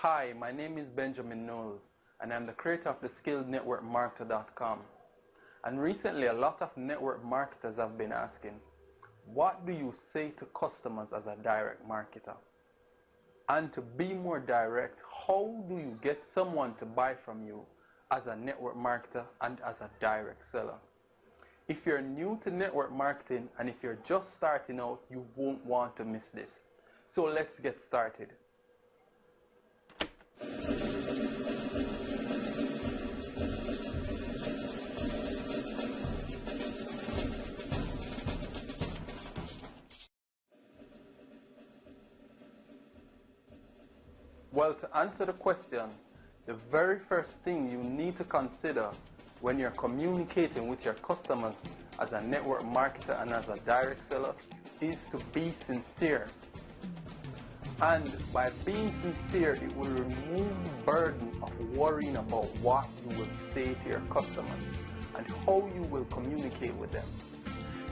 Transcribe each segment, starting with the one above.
Hi, my name is Benjamin Knowles, and I'm the creator of the skillednetworkmarketer.com. And recently, a lot of network marketers have been asking, what do you say to customers as a direct marketer? And to be more direct, how do you get someone to buy from you as a network marketer and as a direct seller? If you're new to network marketing and if you're just starting out, you won't want to miss this. So let's get started. Well, to answer the question, the very first thing you need to consider when you're communicating with your customers as a network marketer and as a direct seller is to be sincere. And by being sincere, it will remove the burden of worrying about what you will say to your customers and how you will communicate with them.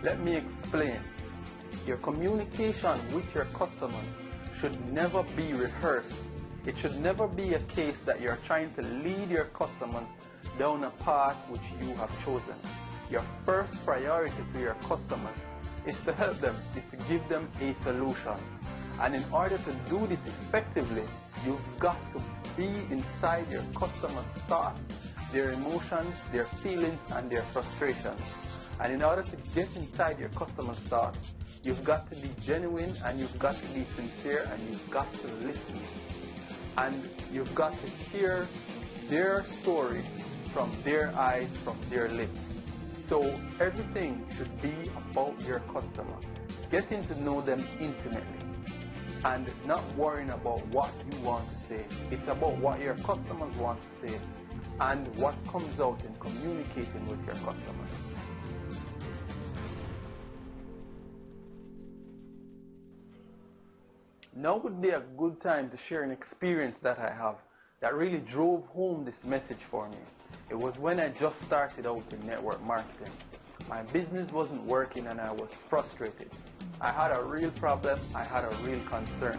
Let me explain. Your communication with your customers should never be rehearsed. It should never be a case that you're trying to lead your customers down a path which you have chosen. Your first priority to your customers is to help them, is to give them a solution. And in order to do this effectively, you've got to be inside your customers' thoughts, their emotions, their feelings, and their frustrations. And in order to get inside your customers' thoughts, you've got to be genuine, and you've got to be sincere, and you've got to listen. And you've got to hear their story from their eyes, from their lips. So everything should be about your customer, getting to know them intimately, and not worrying about what you want to say. It's about what your customers want to say and what comes out in communicating with your customers. Now would be a good time to share an experience that I have that really drove home this message for me. It was when I just started out in network marketing. My business wasn't working and I was frustrated. I had a real problem, I had a real concern.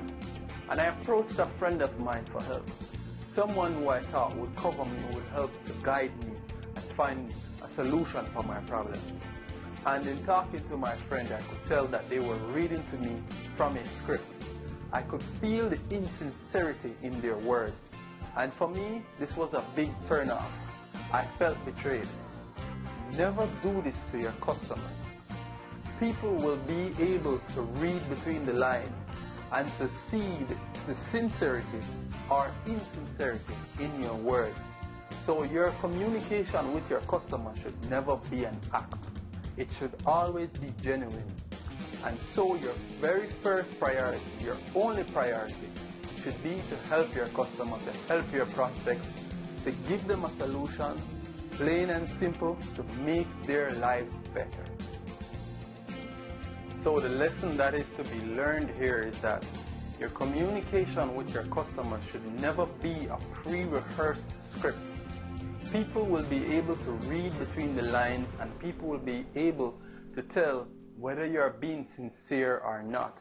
And I approached a friend of mine for help. Someone who I thought would cover me, would help to guide me and find a solution for my problem. And in talking to my friend, I could tell that they were reading to me from a script. I could feel the insincerity in their words. And for me, this was a big turnoff. I felt betrayed. Never do this to your customers. People will be able to read between the lines and to see the sincerity or insincerity in your words. So your communication with your customer should never be an act. It should always be genuine. And so your very first priority, your only priority, should be to help your customer, to help your prospects, to give them a solution, plain and simple, to make their lives better. So the lesson that is to be learned here is that your communication with your customers should never be a pre-rehearsed script. People will be able to read between the lines, and people will be able to tell whether you're being sincere or not.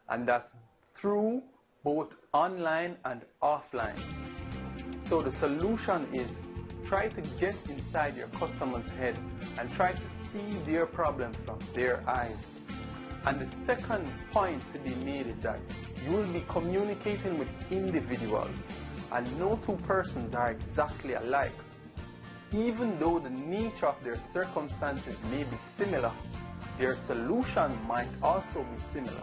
And that's through both online and offline. So the solution is try to get inside your customer's head and try to see their problems from their eyes. And the second point to be made is that you will be communicating with individuals, and no two persons are exactly alike. Even though the nature of their circumstances may be similar, their solution might also be similar.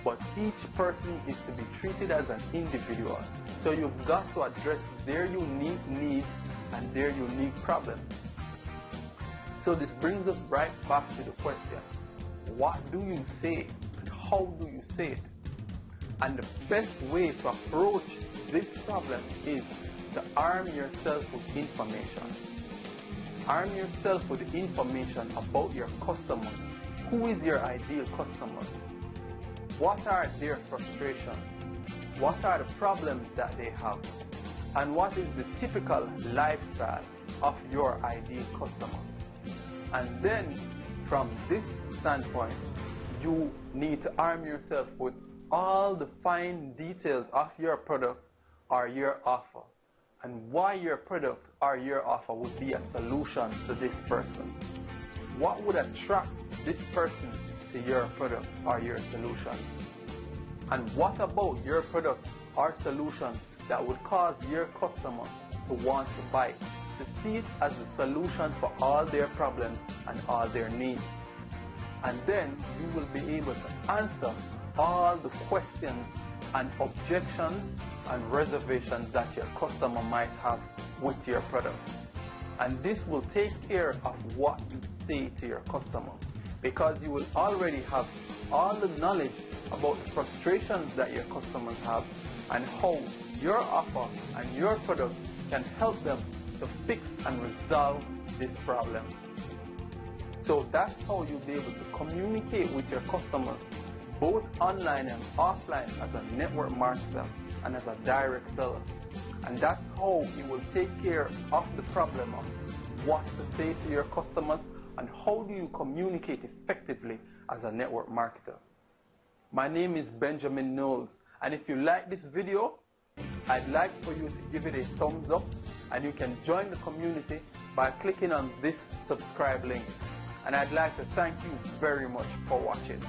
But each person is to be treated as an individual. So you've got to address their unique needs and their unique problems. So this brings us right back to the question, what do you say and how do you say it? And the best way to approach this problem is to arm yourself with information. Arm yourself with information about your customer. Who is your ideal customer? What are their frustrations? What are the problems that they have? And what is the typical lifestyle of your ideal customer? And then from this standpoint, you need to arm yourself with all the fine details of your product, or your offer, and why your product or your offer would be a solution to this person. What would attract this person to your product or your solution? And what about your product or solution that would cause your customer to want to buy it, to see it as a solution for all their problems and all their needs? And then you will be able to answer all the questions and objections and reservations that your customer might have with your product. And this will take care of what you say to your customer, because you will already have all the knowledge about the frustrations that your customers have and how your offer and your product can help them to fix and resolve this problem. So that's how you'll be able to communicate with your customers, both online and offline, as a network marketer and as a direct seller. And that's how you will take care of the problem of what to say to your customers and how do you communicate effectively as a network marketer. My name is Benjamin Knowles, and if you like this video, I'd like for you to give it a thumbs up, and you can join the community by clicking on this subscribe link. And I'd like to thank you very much for watching.